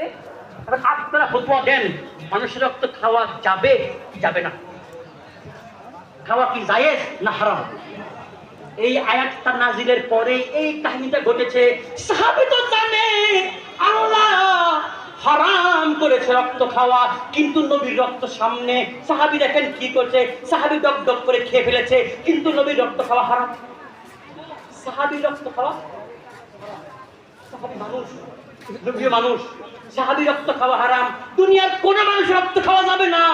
আছে। আপনারা ফতোয়া দেন মানুষের রক্ত খাওয়া যাবে কি যাবে না, খাওয়া কি জায়েজ না হারাম? এই আয়াতটা নাজিলের পরে এই কাহিনীটা ঘটেছে। সাহাবী তো জানে আল্লাহ হারাম করেছে রক্ত খাওয়া, কিন্তু নবীর রক্ত সামনে। সাহাবী দেখেন কি করছে, সাহাবী ডক ডক করে খেয়ে ফেলেছে, কিন্তু নবীর রক্ত খাওয়া হারাম। সাহাবীর রক্ত খাওয়া, সাহাবী মানুষ, নবী মানুষ, সাহাবী রক্ত খাওয়া হারাম। দুনিয়ার কোন মানুষ রক্ত খাওয়া যাবে না,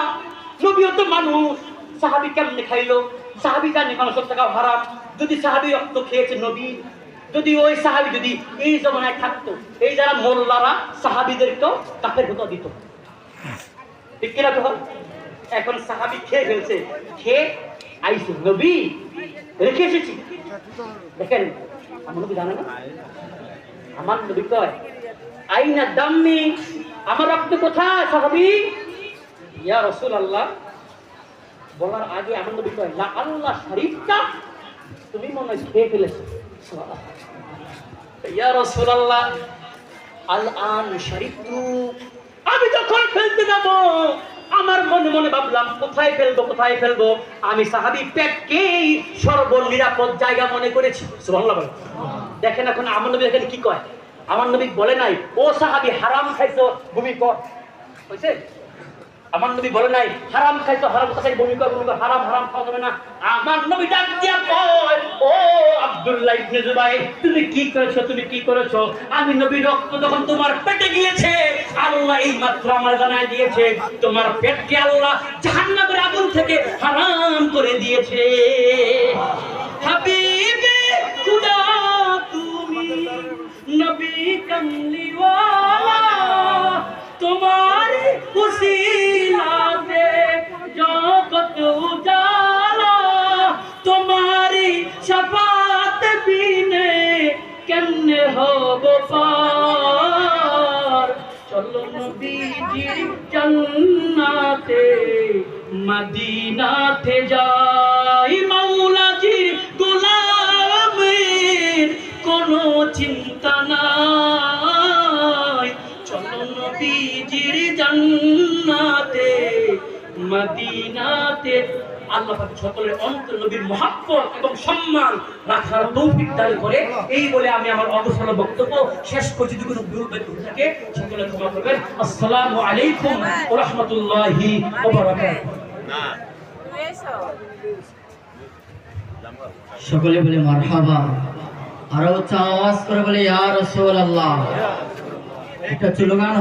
নবীও তো মানুষ। সাহাবী কেমনে খাইলো? সাহাবী জানে মানুষ রক্ত খাওয়া হারাম। যদি সাহাবী রক্ত খেয়েছে নবী, যদি ওই সাহাবী যদি এই জমানায় থাকতো, এই যারা মোল্লারা সাহাবীদেরকেও কাফের ফতোয়া দিত, ঠিক কিনা? তো এখন সাহাবী খেয়ে ফেলছে, খেয়ে আইসে নবী রেখে এসেছি। দেখেন আমার নবী জানে না, আমার নবী কয় আইনা দাম্মি, আমার রক্ত কোথায়? সাহাবী ইয়া রাসূলুল্লাহ বলার আগে আমার নবী কয় লা আল্লাহ শরীফটা তুমি মনে হয় খেয়ে ফেলেছো। ইয়া রাসূলুল্লাহ আল আন শরীফতু, আমি যখন ফেলতে যাব আমার মনে মনে ভাবলাম কোথায় ফেলবো কোথায় ফেলবো। আমি সাহাবী পেটকেই সর্বনিরাপদ জায়গা মনে করেছি। সুবহানাল্লাহ বলেন। দেখেন এখন আমার নবী দেখেন কি কয়, আমার নবী বলে নাই ও সাহাবী হারাম খাইছো বমি কর, হইছে? আমার নবী বলে নাই হারাম খাইছো হারাম খাই বমি কর হারাম হারাম খাওয়া যাবে না। আমার নবী ডাক দিয়া কয় ও আব্দুল্লাহ ইবনে জুবাইর তুমি কি করেছো, তুমি কি করেছো? আমি নবীর রক্ত যখন তোমার পেটে গিয়েছে আল্লাহ এই মাত্র আমার জানাই দিয়েছে তোমার পেটকে আল্লাহ জাহান্নামের আগুন থেকে হারাম করে দিয়েছে। হাবিবে খুদা তুমি নবী কামলিওয়ালা, তোমার উসিলাতে জগত উজালা, তোমারি শাফাত বিনে কেমনে হব পার। চলো নবীজির জান্নাতে মদিনাতে যাই, মাওলাজির গোলামের কোনো চিন্তা নাই। চলো নবীজির জান্নাতে মদিনাতে। আল্লাহ পাক সকলের অন্তর নবীর মহব্বত এবং সম্মান রাখার তৌফিক দান করে। এই বলে আমি আমার অবসর বক্তব্য শেষ করছি। যদি কোনো ভুল হয়ে থাকে সকলে ক্ষমা করবেন। আসসালামু আলাইকুম ওয়া রাহমাতুল্লাহি ওয়া বারাকাতুহু। সকলে বলে মারহাবা, আরো উচ্চ আওয়াজ করে বলে ইয়া রাসূলুল্লাহ। একটা স্লোগান